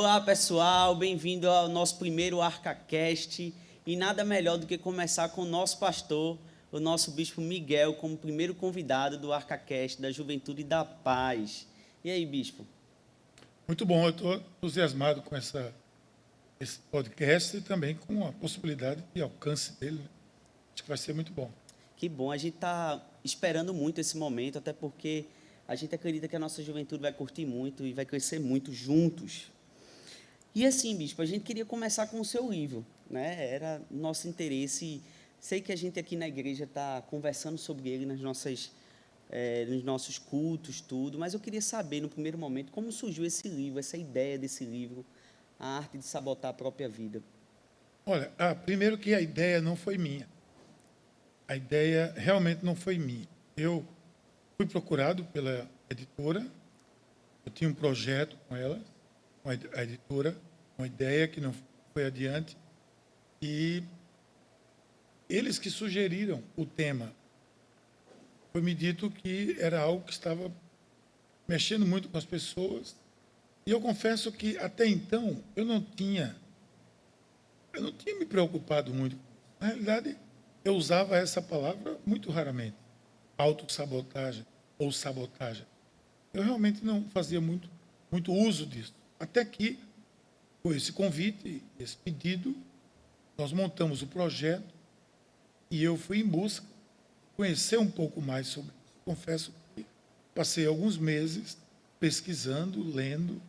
Olá, pessoal, bem-vindo ao nosso primeiro ArcaCast. E nada melhor do que começar com o nosso pastor, o nosso bispo Miguel, como primeiro convidado do ArcaCast da Juventude da Paz. E aí, bispo? Muito bom, eu estou entusiasmado com esse podcast e também com a possibilidade de alcance dele, né? Acho que vai ser muito bom. Que bom, a gente está esperando muito esse momento, até porque a gente acredita que a nossa juventude vai curtir muito e vai crescer muito juntos. E assim, bispo, a gente queria começar com o seu livro, né? Era nosso interesse. Sei que a gente aqui na igreja está conversando sobre ele nos nossos cultos, tudo, mas eu queria saber, no primeiro momento, como surgiu esse livro, essa ideia desse livro, A Arte de Sabotar a Própria Vida. Olha, primeiro que a ideia não foi minha. A ideia realmente não foi minha. Eu fui procurado pela editora, eu tinha um projeto com ela, com a editora, uma ideia que não foi adiante, e eles que sugeriram o tema. Foi me dito que era algo que estava mexendo muito com as pessoas, e eu confesso que até então eu não tinha me preocupado muito. Na realidade, eu usava essa palavra muito raramente, autossabotagem ou sabotagem. Eu realmente não fazia muito uso disso. Até que, com esse convite, esse pedido, nós montamos o projeto e eu fui em busca de conhecer um pouco mais sobre isso. Confesso que passei alguns meses pesquisando, lendo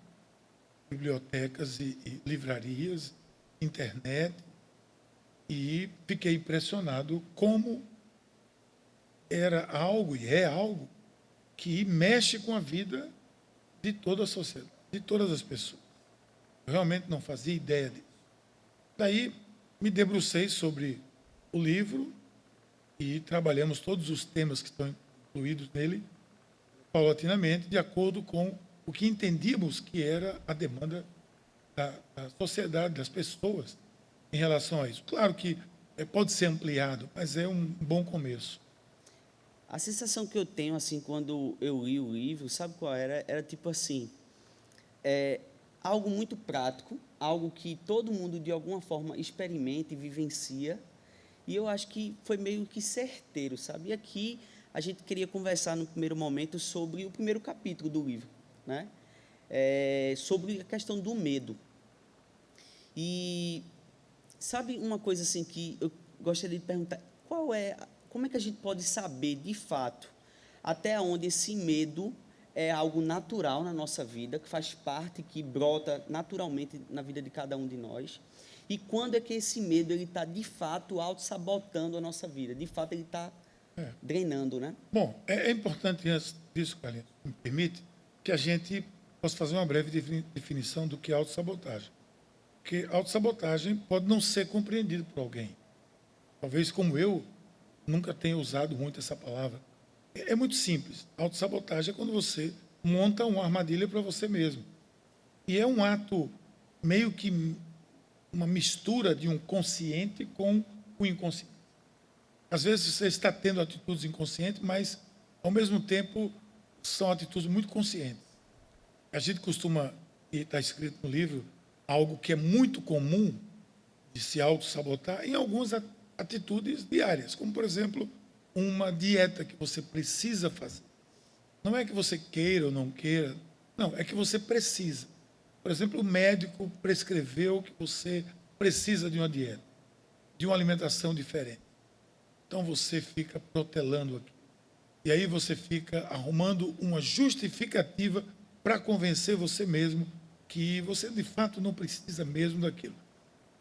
bibliotecas e livrarias, internet, e fiquei impressionado como era algo, e é algo, que mexe com a vida de toda a sociedade, de todas as pessoas. Eu realmente não fazia ideia disso. Daí me debrucei sobre o livro e trabalhamos todos os temas que estão incluídos nele, paulatinamente, de acordo com o que entendíamos que era a demanda da sociedade, das pessoas, em relação a isso. Claro que pode ser ampliado, mas é um bom começo. A sensação que eu tenho, assim, quando eu li o livro, sabe qual era? Era tipo assim, algo muito prático, algo que todo mundo, de alguma forma, experimenta e vivencia, e eu acho que foi meio que certeiro, sabe? E aqui a gente queria conversar no primeiro momento sobre o primeiro capítulo do livro, né? Sobre a questão do medo. E sabe uma coisa assim que eu gostaria de perguntar, como é que a gente pode saber de fato até onde esse medo é algo natural na nossa vida, que faz parte, que brota naturalmente na vida de cada um de nós, e quando é que esse medo ele está de fato auto-sabotando a nossa vida, de fato ele está É. drenando, né? Bom, é importante, antes disso, Carlinhos, me permite, que a gente possa fazer uma breve definição do que é autossabotagem. Porque autossabotagem pode não ser compreendido por alguém. Talvez como eu nunca tenha usado muito essa palavra. É muito simples. Autossabotagem é quando você monta uma armadilha para você mesmo. E é um ato meio que uma mistura de um consciente com o inconsciente. Às vezes você está tendo atitudes inconscientes, mas, ao mesmo tempo, são atitudes muito conscientes. A gente costuma, e está escrito no livro, algo que é muito comum de se auto-sabotar em algumas atitudes diárias, como, por exemplo, uma dieta que você precisa fazer. Não é que você queira ou não queira, não, é que você precisa. Por exemplo, o médico prescreveu que você precisa de uma dieta, de uma alimentação diferente. Então você fica protelando aqui. E aí você fica arrumando uma justificativa para convencer você mesmo que você de fato não precisa mesmo daquilo.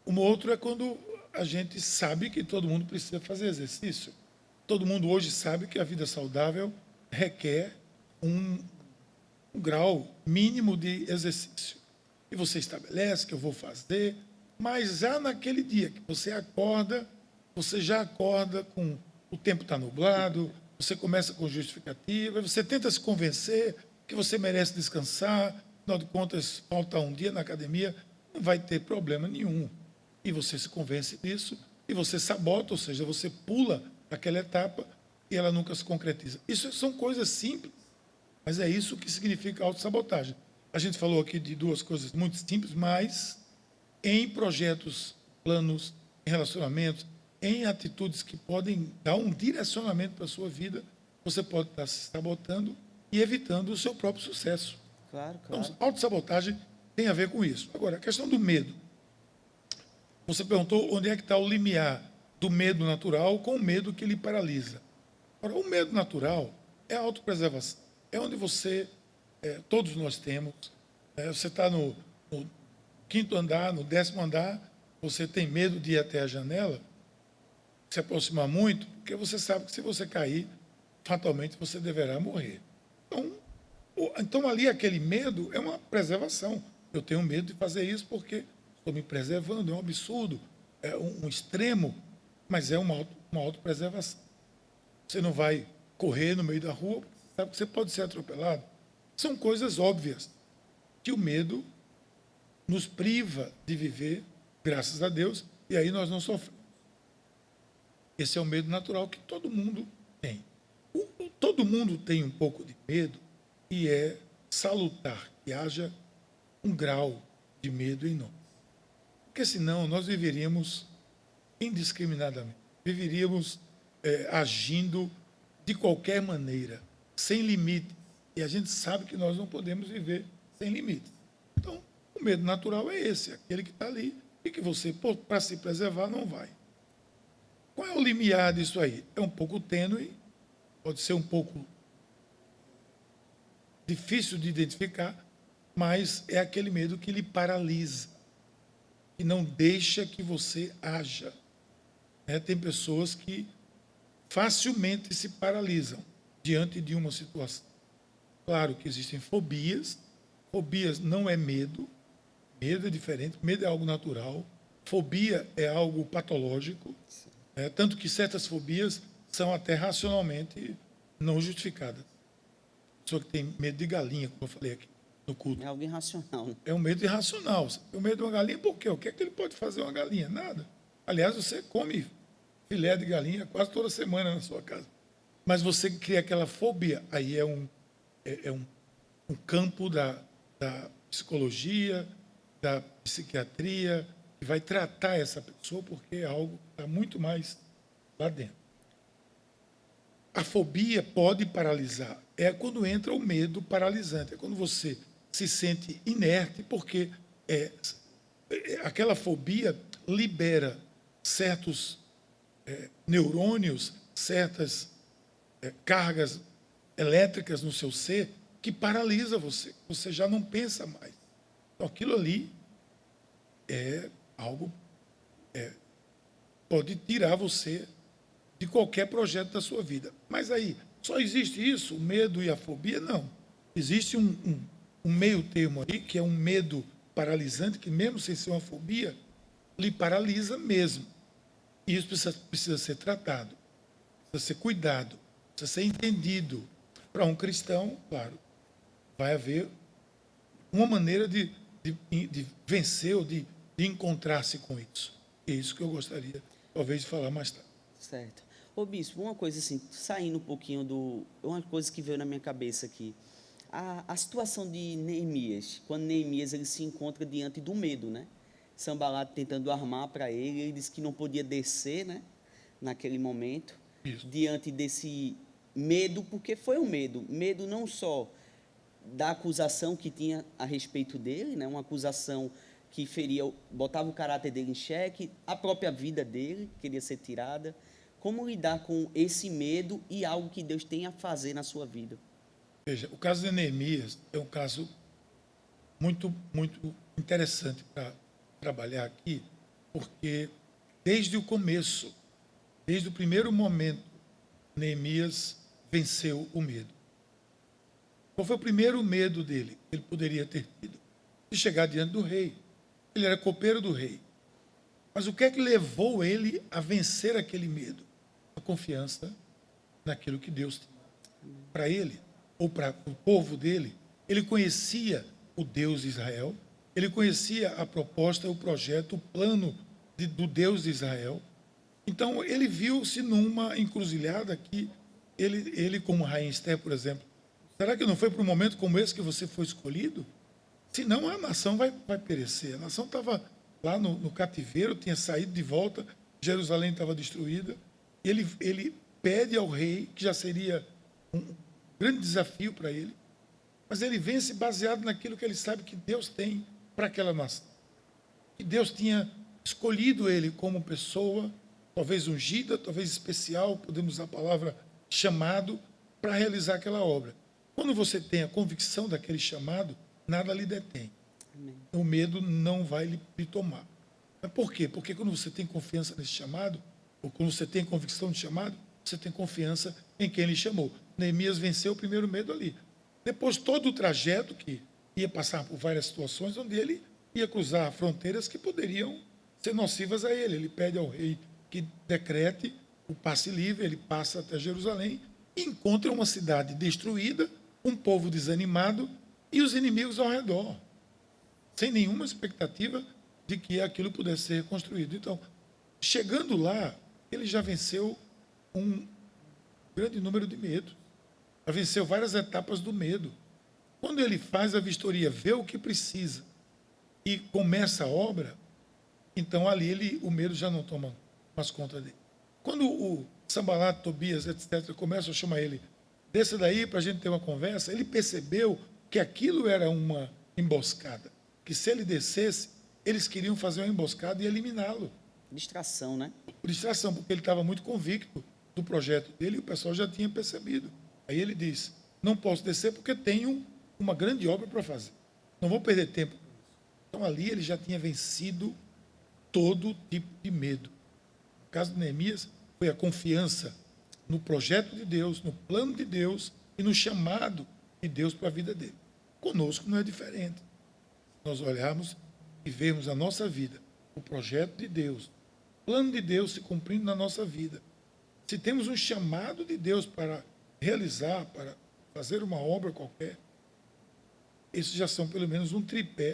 Uma outra é quando a gente sabe que todo mundo precisa fazer exercício. Todo mundo hoje sabe que a vida saudável requer um grau mínimo de exercício. E você estabelece que eu vou fazer, mas já naquele dia que você acorda, você já acorda com o tempo está nublado, você começa com justificativa, você tenta se convencer que você merece descansar, afinal de contas, falta um dia na academia, não vai ter problema nenhum. E você se convence disso, e você sabota, ou seja, você pula aquela etapa e ela nunca se concretiza. Isso são coisas simples, mas é isso que significa autossabotagem. A gente falou aqui de duas coisas muito simples, mas em projetos, planos, em relacionamentos, em atitudes que podem dar um direcionamento para a sua vida, você pode estar se sabotando e evitando o seu próprio sucesso. Claro, Então, claro. autossabotagem tem a ver com isso. Agora, a questão do medo. Você perguntou onde é que está o limiar do medo natural com o medo que lhe paralisa. Ora, o medo natural é a autopreservação. É onde você, todos nós temos, você está no quinto andar, no 10º andar, você tem medo de ir até a janela, se aproximar muito, porque você sabe que se você cair, fatalmente você deverá morrer. Então ali aquele medo é uma preservação. Eu tenho medo de fazer isso porque estou me preservando, é um absurdo, é um extremo, mas é uma autopreservação. Você não vai correr no meio da rua, sabe que você pode ser atropelado. São coisas óbvias que o medo nos priva de viver, graças a Deus, e aí nós não sofremos. Esse é o medo natural que todo mundo tem. Todo mundo tem um pouco de medo e é salutar que haja um grau de medo em nós. Porque senão nós viveríamos indiscriminadamente, viveríamos agindo de qualquer maneira, sem limite. E a gente sabe que nós não podemos viver sem limite. Então, o medo natural é esse, aquele que está ali e que você, para se preservar, não vai. Qual é o limiar disso aí? É um pouco tênue, pode ser um pouco difícil de identificar, mas é aquele medo que lhe paralisa, que não deixa que você haja. Tem pessoas que facilmente se paralisam diante de uma situação. Claro que existem fobias. Fobias não é medo. Medo é diferente. Medo é algo natural. Fobia é algo patológico. Tanto que certas fobias são até racionalmente não justificadas. A pessoa que tem medo de galinha, como eu falei aqui no culto. É algo irracional, né? É um medo irracional. Você tem medo de uma galinha por quê? O que é que ele pode fazer uma galinha? Nada. Aliás, você come filé de galinha quase toda semana na sua casa. Mas você cria aquela fobia, aí é um campo da psicologia, da psiquiatria, que vai tratar essa pessoa, porque é algo que está muito mais lá dentro. A fobia pode paralisar. É quando entra o medo paralisante. É quando você se sente inerte, porque aquela fobia libera certos neurônios, certas cargas elétricas no seu ser que paralisa você. Você já não pensa mais. Então, aquilo ali é algo pode tirar você de qualquer projeto da sua vida. Mas aí, só existe isso, o medo e a fobia? Não. Existe um meio termo aí, que é um medo paralisante, que mesmo sem ser uma fobia, lhe paralisa mesmo. E isso precisa ser tratado, precisa ser cuidado, precisa ser entendido. Para um cristão, claro, vai haver uma maneira de vencer ou de encontrar-se com isso. É isso que eu gostaria, talvez, de falar mais tarde. Certo. Ô, bispo, uma coisa assim, saindo um pouquinho do... Uma coisa que veio na minha cabeça aqui. A situação de Neemias, quando Neemias ele se encontra diante do medo, né? Sanbalat tentando armar para ele, ele disse que não podia descer, né? Naquele momento, Isso. diante desse medo, porque foi um medo. Medo não só da acusação que tinha a respeito dele, né? Uma acusação que feria, botava o caráter dele em xeque, a própria vida dele queria ser tirada. Como lidar com esse medo e algo que Deus tem a fazer na sua vida? Veja, o caso de Neemias é um caso muito, muito interessante para trabalhar aqui, porque desde o começo, desde o primeiro momento, Neemias venceu o medo. Qual foi o primeiro medo dele que ele poderia ter tido? De chegar diante do rei. Ele era copeiro do rei. Mas o que é que levou ele a vencer aquele medo? A confiança naquilo que Deus tinha para ele, ou para o povo dele. Ele conhecia o Deus de Israel, ele conhecia a proposta, o projeto, o plano do Deus de Israel. Então, ele viu-se numa encruzilhada que ele como Rainha Esther, por exemplo, será que não foi para um momento como esse que você foi escolhido? Senão a nação vai perecer. A nação estava lá no cativeiro, tinha saído de volta, Jerusalém estava destruída. Ele pede ao rei, que já seria um grande desafio para ele, mas ele vence baseado naquilo que ele sabe que Deus tem para aquela nação. Que Deus tinha escolhido ele como pessoa, talvez ungida, talvez especial, podemos usar a palavra chamado, para realizar aquela obra. Quando você tem a convicção daquele chamado, nada lhe detém. Amém. O medo não vai lhe tomar. Mas por quê? Porque quando você tem confiança nesse chamado, ou quando você tem convicção de chamado, você tem confiança em quem lhe chamou. Neemias venceu o primeiro medo ali. Depois, todo o trajeto que ia passar por várias situações, onde ele ia cruzar fronteiras que poderiam ser nocivas a ele. Ele pede ao rei que decrete o passe livre, ele passa até Jerusalém e encontra uma cidade destruída, um povo desanimado e os inimigos ao redor, sem nenhuma expectativa de que aquilo pudesse ser reconstruído. Então, chegando lá, ele já venceu um grande número de medos. Já venceu várias etapas do medo. Quando ele faz a vistoria, vê o que precisa e começa a obra, então ali o medo já não toma mais conta dele. Quando o Sanbalat, Tobias, etc., começam a chamar ele, desça daí para a gente ter uma conversa, ele percebeu que aquilo era uma emboscada, que se ele descesse, eles queriam fazer uma emboscada e eliminá-lo. Distração, né? Por distração, porque ele estava muito convicto do projeto dele e o pessoal já tinha percebido. Aí ele diz, não posso descer porque tenho uma grande obra para fazer. Não vou perder tempo. Então ali ele já tinha vencido todo tipo de medo. No caso de Neemias, foi a confiança no projeto de Deus, no plano de Deus e no chamado de Deus para a vida dele. Conosco não é diferente. Nós olharmos e vemos a nossa vida, o projeto de Deus, o plano de Deus se cumprindo na nossa vida. Se temos um chamado de Deus para realizar, para fazer uma obra qualquer, esses já são pelo menos um tripé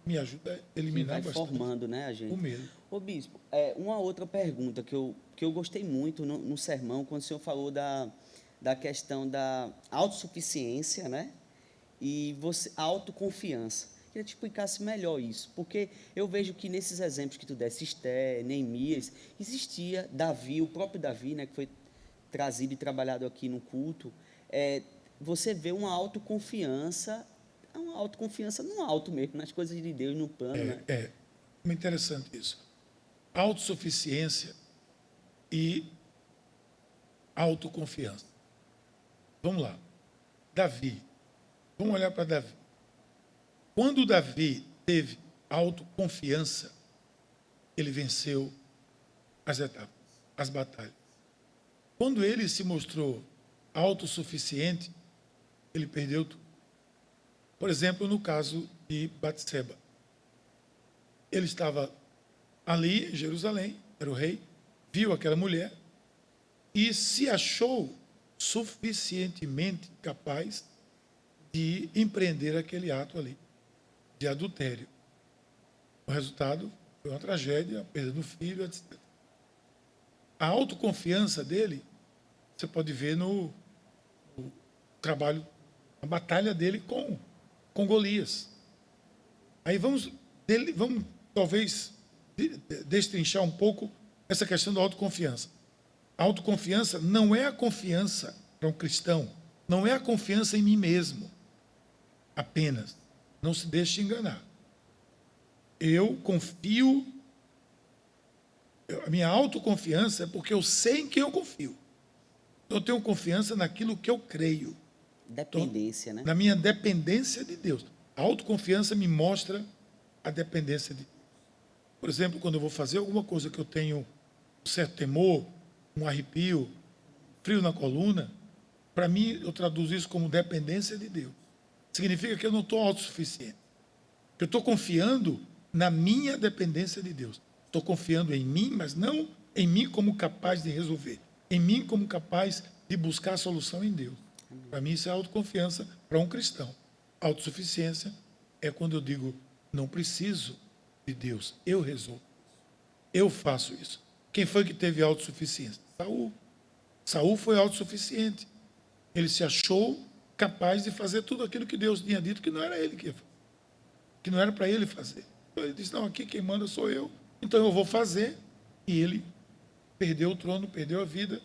que me ajuda a eliminar Que vai bastante formando, né, a gente? o medo. Ô, bispo, uma outra pergunta que eu gostei muito no sermão, quando o senhor falou da questão da autossuficiência, né? E a autoconfiança. Queria que te explicasse melhor isso, porque eu vejo que nesses exemplos que tu desse, Esté, Neemias, existia Davi, o próprio Davi, né, que foi trazido e trabalhado aqui no culto, você vê uma autoconfiança no alto mesmo, nas coisas de Deus, no plano, né? É interessante isso. Autossuficiência e autoconfiança. Vamos lá. Davi. Vamos olhar para Davi. Quando Davi teve autoconfiança, ele venceu as etapas, as batalhas. Quando ele se mostrou autossuficiente, ele perdeu tudo. Por exemplo, no caso de Batseba. Ele estava ali em Jerusalém, era o rei, viu aquela mulher e se achou suficientemente capaz de empreender aquele ato ali, de adultério. O resultado foi uma tragédia, a perda do filho, etc. A autoconfiança dele, você pode ver no trabalho, a batalha dele com Golias. Aí vamos talvez destrinchar um pouco essa questão da autoconfiança. A autoconfiança não é a confiança para um cristão, não é a confiança em mim mesmo, apenas. Não se deixe enganar. Eu confio, a minha autoconfiança é porque eu sei em quem eu confio. Eu tenho confiança naquilo que eu creio. Dependência, então, né? Na minha dependência de Deus. A autoconfiança me mostra a dependência de Deus. Por exemplo, quando eu vou fazer alguma coisa que eu tenho um certo temor, um arrepio, frio na coluna, para mim eu traduzo isso como dependência de Deus. Significa que eu não estou autossuficiente. Eu estou confiando na minha dependência de Deus. Estou confiando em mim, mas não em mim como capaz de resolver. Em mim como capaz de buscar a solução em Deus. Para mim isso é autoconfiança para um cristão. Autossuficiência é quando eu digo, não preciso de Deus, eu resolvo. Eu faço isso. Quem foi que teve autossuficiência? Saul. Saul foi autossuficiente. Ele se achou capaz de fazer tudo aquilo que Deus tinha dito que não era ele que ia fazer. que não era para ele fazer. Então ele disse, não, aqui quem manda sou eu, então eu vou fazer. E ele perdeu o trono, perdeu a vida,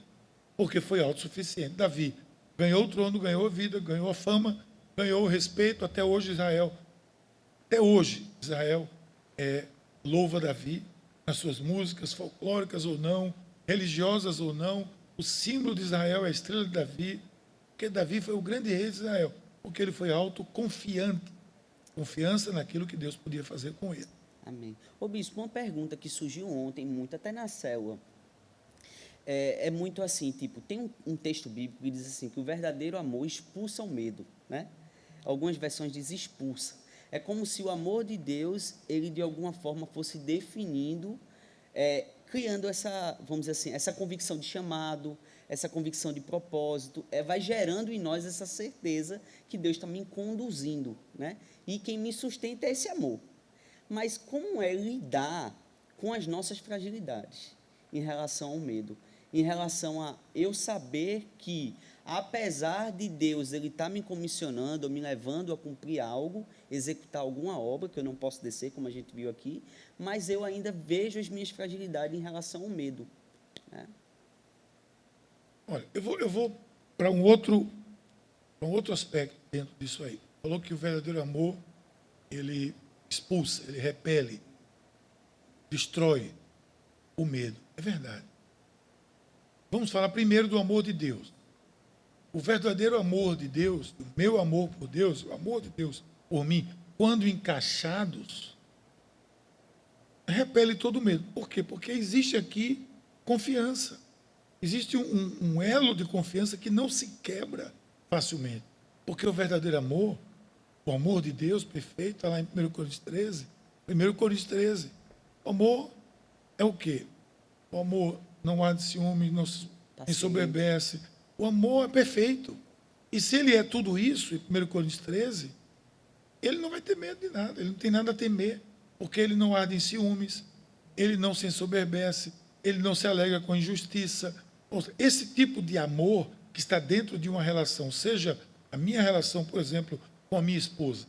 porque foi autossuficiente. Davi ganhou o trono, ganhou a vida, ganhou a fama, ganhou o respeito. Até hoje Israel louva Davi nas suas músicas, folclóricas ou não, religiosas ou não. O símbolo de Israel é a estrela de Davi, porque Davi foi o grande rei de Israel, porque ele foi autoconfiante, confiança naquilo que Deus podia fazer com ele. Amém. Ô bispo, uma pergunta que surgiu ontem, muito, até na célula. É muito assim, tipo, tem um texto bíblico que diz assim, que o verdadeiro amor expulsa o medo, né? Algumas versões dizem expulsa. É como se o amor de Deus, ele de alguma forma fosse definindo, criando essa, vamos dizer assim, essa convicção de chamado, essa convicção de propósito, vai gerando em nós essa certeza que Deus está me conduzindo, né? E quem me sustenta é esse amor. Mas como é lidar com as nossas fragilidades em relação ao medo? Em relação a eu saber que, apesar de Deus ele estar me comissionando, ou me levando a cumprir algo, executar alguma obra que eu não posso descer, como a gente viu aqui, mas eu ainda vejo as minhas fragilidades em relação ao medo, né? Olha, eu vou para um outro aspecto dentro disso aí. Falou que o verdadeiro amor, ele expulsa, ele repele, destrói o medo. É verdade. Vamos falar primeiro do amor de Deus. O verdadeiro amor de Deus, o meu amor por Deus, o amor de Deus por mim, quando encaixados, repele todo medo. Por quê? Porque existe aqui confiança. Existe um elo de confiança que não se quebra facilmente. Porque o verdadeiro amor, o amor de Deus perfeito, está lá em 1 Coríntios 13. 1 Coríntios 13. O amor é o quê? O amor não há de ciúme, não se ensoberbece. O amor é perfeito. E se ele é tudo isso, em 1 Coríntios 13, ele não vai ter medo de nada, ele não tem nada a temer, porque ele não arde em ciúmes, ele não se ensoberbece, ele não se alegra com injustiça. Esse tipo de amor que está dentro de uma relação, seja a minha relação, por exemplo, com a minha esposa,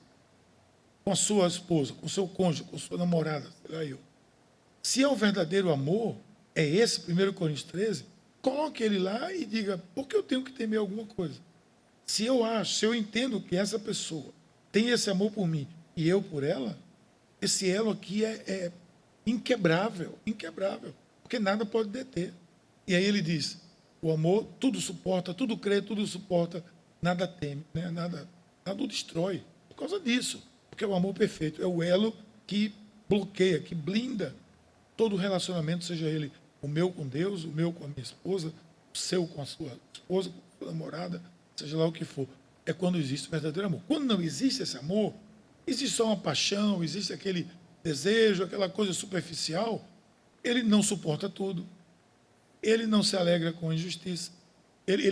com a sua esposa, com o seu cônjuge, com a sua namorada, sei lá eu. Se é o verdadeiro amor, é esse, 1 Coríntios 13, coloque ele lá e diga, por que eu tenho que temer alguma coisa? Se eu entendo que essa pessoa tem esse amor por mim e eu por ela, esse elo aqui é inquebrável, inquebrável, porque nada pode deter. E aí ele diz, o amor tudo suporta, tudo crê, tudo suporta, nada teme, né? nada o destrói, por causa disso, porque o amor perfeito é o elo que bloqueia, que blinda todo relacionamento, seja ele o meu com Deus, o meu com a minha esposa, o seu com a sua esposa, com a sua namorada, seja lá o que for. É quando existe o verdadeiro amor. Quando não existe esse amor, existe só uma paixão, existe aquele desejo, aquela coisa superficial, ele não suporta tudo. Ele não se alegra com a injustiça. Ele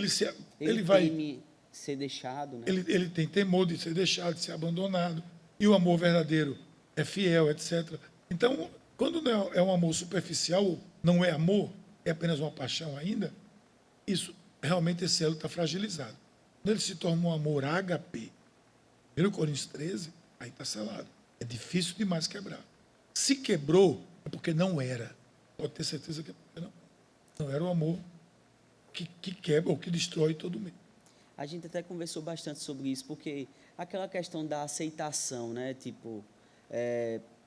vai teme ser deixado, né? ele tem temor de ser deixado, de ser abandonado. E o amor verdadeiro é fiel, etc. Então, quando não é um amor superficial, não é amor, é apenas uma paixão ainda, isso, realmente esse elo está fragilizado. Quando ele se torna um amor ágape, 1 Coríntios 13, aí está selado. É difícil demais quebrar. Se quebrou, é porque não era. Pode ter certeza que é porque não era o amor que quebra ou que destrói todo mundo. A gente até conversou bastante sobre isso, porque aquela questão da aceitação, né? Tipo,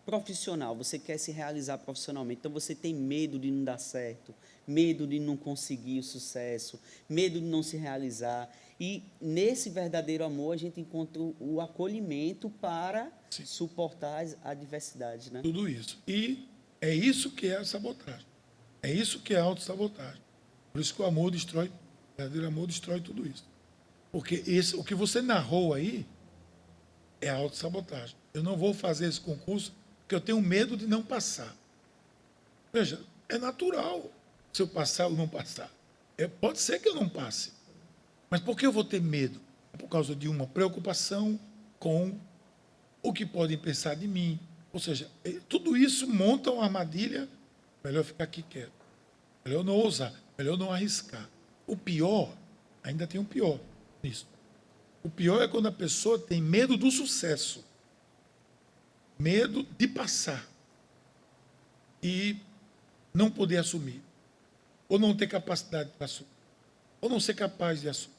profissional, você quer se realizar profissionalmente, então você tem medo de não dar certo, medo de não conseguir o sucesso, medo de não se realizar. E nesse verdadeiro amor a gente encontra o acolhimento para Sim. suportar as adversidades, né? Tudo isso. E é isso que é a sabotagem. É isso que é a autossabotagem. Por isso que o amor destrói, o verdadeiro amor destrói tudo isso. Porque o que você narrou aí é a autossabotagem. Eu não vou fazer esse concurso porque eu tenho medo de não passar. Veja, é natural se eu passar ou não passar. Pode ser que eu não passe. Mas por que eu vou ter medo? É por causa de uma preocupação com o que podem pensar de mim. Ou seja, tudo isso monta uma armadilha. Melhor ficar aqui quieto. Melhor não ousar. Melhor não arriscar. O pior, ainda tem um pior nisso. O pior é quando a pessoa tem medo do sucesso. Medo de passar e não poder assumir, ou não ter capacidade para assumir, ou não ser capaz de assumir.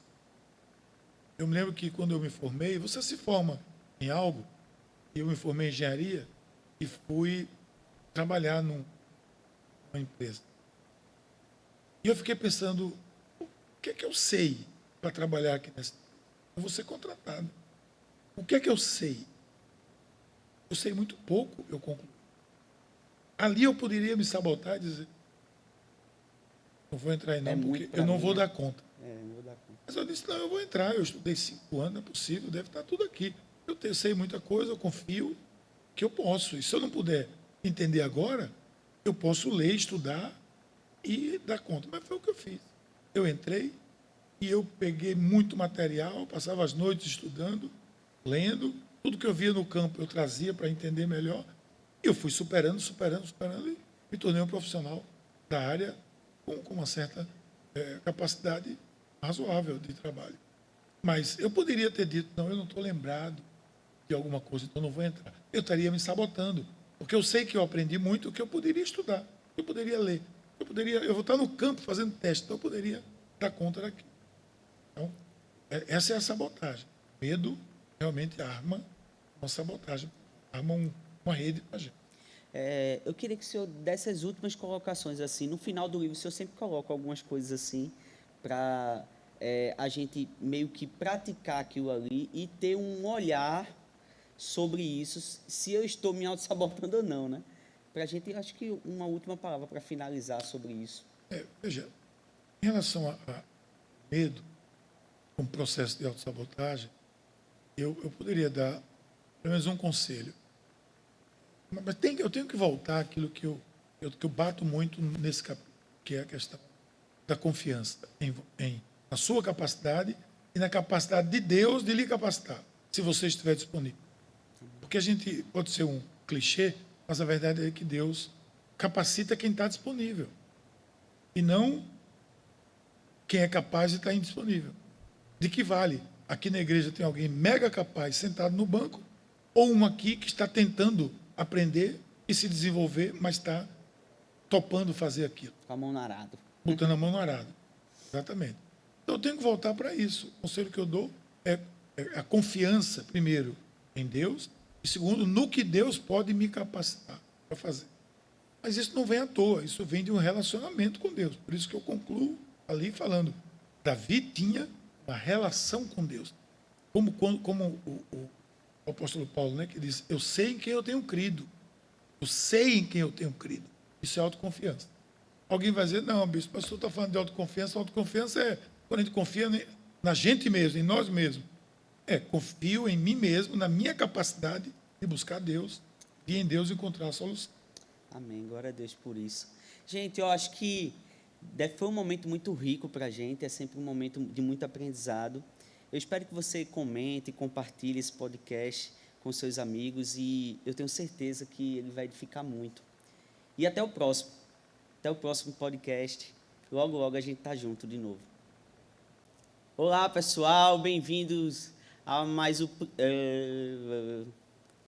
Eu me lembro que quando eu me formei, você se forma em algo, e eu me formei em engenharia e fui trabalhar numa empresa. E eu fiquei pensando, o que é que eu sei para trabalhar aqui nessa empresa? Eu vou ser contratado. O que é que eu sei? Eu sei muito pouco, eu concluí. Ali eu poderia me sabotar e dizer, não vou entrar aí É não, muito porque para eu não mim, vou né? dar conta. Não vou dar conta. Mas eu disse, não, eu vou entrar, eu estudei 5 anos, é possível, deve estar tudo aqui. Sei muita coisa, eu confio que eu posso. E se eu não puder entender agora, eu posso ler, estudar e dar conta. Mas foi o que eu fiz. Eu entrei e eu peguei muito material, passava as noites estudando, lendo, tudo que eu via no campo eu trazia para entender melhor. E eu fui superando e me tornei um profissional da área com uma certa capacidade razoável de trabalho. Mas eu poderia ter dito, não, eu não estou lembrado de alguma coisa, então não vou entrar. Eu estaria me sabotando, porque eu sei que eu aprendi muito, que eu poderia estudar, eu poderia ler, eu vou estar no campo fazendo teste, então eu poderia dar conta daquilo. Então, essa é a sabotagem. Medo realmente arma uma sabotagem, arma uma rede para a gente. Eu queria que o senhor desse as últimas colocações assim. No final do livro, o senhor sempre coloca algumas coisas assim para a gente meio que praticar aquilo ali e ter um olhar sobre isso, se eu estou me auto-sabotando ou não, né? Para a gente, acho que uma última palavra para finalizar sobre isso. Veja, em relação a medo, um processo de autossabotagem, eu poderia dar pelo menos um conselho. Mas eu tenho que voltar àquilo que eu bato muito nesse capítulo, que é a questão da confiança na sua capacidade e na capacidade de Deus de lhe capacitar, se você estiver disponível. Porque a gente pode ser um clichê, mas a verdade é que Deus capacita quem está disponível e não quem é capaz de estar indisponível. De que vale? Aqui na igreja tem alguém mega capaz sentado no banco, ou um aqui que está tentando aprender e se desenvolver, mas está topando fazer aquilo. Com a mão no arado. Botando a mão no arado. Exatamente. Então eu tenho que voltar para isso. O conselho que eu dou é a confiança, primeiro, em Deus, e segundo, no que Deus pode me capacitar para fazer. Mas isso não vem à toa, isso vem de um relacionamento com Deus. Por isso que eu concluo ali falando. Davi tinha uma relação com Deus. Como o apóstolo Paulo, né, que diz, eu sei em quem eu tenho crido. Eu sei em quem eu tenho crido. Isso é autoconfiança. Alguém vai dizer, não, bispo, o pastor está falando de autoconfiança. Autoconfiança é quando a gente confia na gente mesmo, em nós mesmos. Confio em mim mesmo, na minha capacidade de buscar Deus e em Deus encontrar a solução. Amém. Glória a Deus por isso. Gente, eu acho que foi um momento muito rico para a gente, é sempre um momento de muito aprendizado. Eu espero que você comente e compartilhe esse podcast com seus amigos e eu tenho certeza que ele vai edificar muito. E até o próximo. Até o próximo podcast. Logo, logo a gente tá junto de novo. Olá, pessoal. Bem-vindos a mais o...